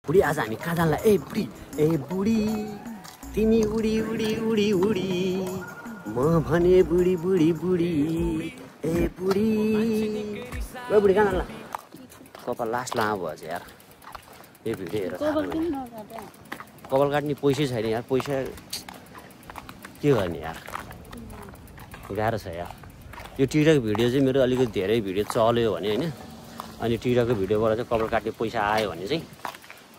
बुढी आज हामी कहाँ जानला ए बुढी तिमी उडी उडी उडी उडी म भने बुढी बुढी बुढी ए बुढी ओ बुढी कहाँ जानला कपाल लास्ट लामो भएछ यार यो भिडियो हेरेर कपाल काट्ने पैसै छैन यार पैसा के गर्ने यार गाह्रो छ यार यो टिकटक भिडियो चाहिँ मेरो अलिकति धेरै भिडियो चल्यो भने होइन अनि टिकटकको भिडियोबाट चाहिँ कपाल काट्ने पैसा आयो भने चाहिँ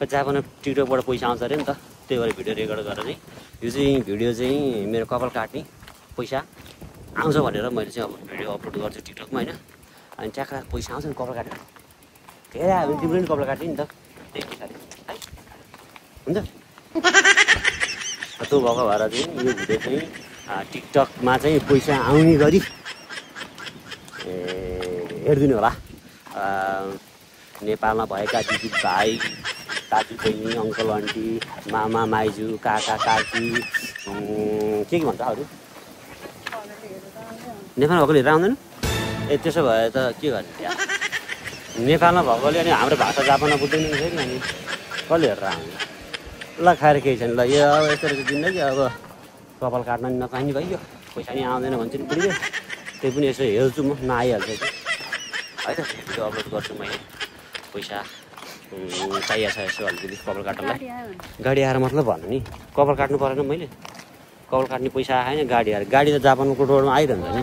जापानमा टिकटकबाट पैसा आउँछ अरे नि त त्यही भएर भिडियो रेकर्ड गरेर चाहिँ यो चाहिँ भिडियो चाहिँ मेरो कपाल काट्ने पैसा आउँछ भनेर मैले चाहिँ अब भिडियो अपलोड गर्छु टिकटकमा होइन अनि ट्याक्रा पैसा आउँछ नि कपाल काटेर धेरै आयो भने तिम्रो पनि कपाल काट्ने नि त त्यही पछाडि है हुन्छ त्यो भएको भएर चाहिँ यो भिडियो चाहिँ टिकटकमा चाहिँ पैसा आउने गरी हेरिदिनु होला नेपालमा भएका दिदी भाइ दाजु बहिनी अङ्कल आन्टी मामा माइजू काका काकी के भन्छ अरू नेपालमा भएकोले हेरेर आउँदैन ए त्यसो भए त के गर्ने यार नेपालमा भएकोले अनि हाम्रो भाषा जापानमा बुझ्दैन फेरि अनि कसले हेरेर आउने ल खाएर केही छैन ल यो अब यस्तो रहेछ जिन्दगी अब कपाल काट्न नि नपाइने भइयो पैसा नि आउँदैन भन्छ नि बुढीले त्यही पनि यसो हेर्छु म नआइहाल्छ कि है त भिडियो अपलोड गर्छु मैले पैसा चाहिएको छ यसो अलिकति कपाल काट्नलाई गाडी आएर मतलब भन्नु नि कपाल काट्नु परेन मैले कपाल काट्ने पैसा आएन गाडी आएर गाडी त जापानको रोडमा आइरहन्छ नि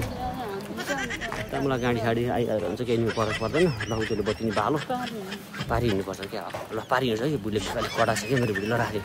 त्यहाँ मलाई गाडी साडी आइरहेको हुन्छ केही फरक पर्दैन ल त्यसले बत्ती नि भालो पारि हिँड्नुपर्छ क्या ल पारि हिँड्छ कि बुढीले अलिक कडा छ कि मेरो भिडियो ल राखेँ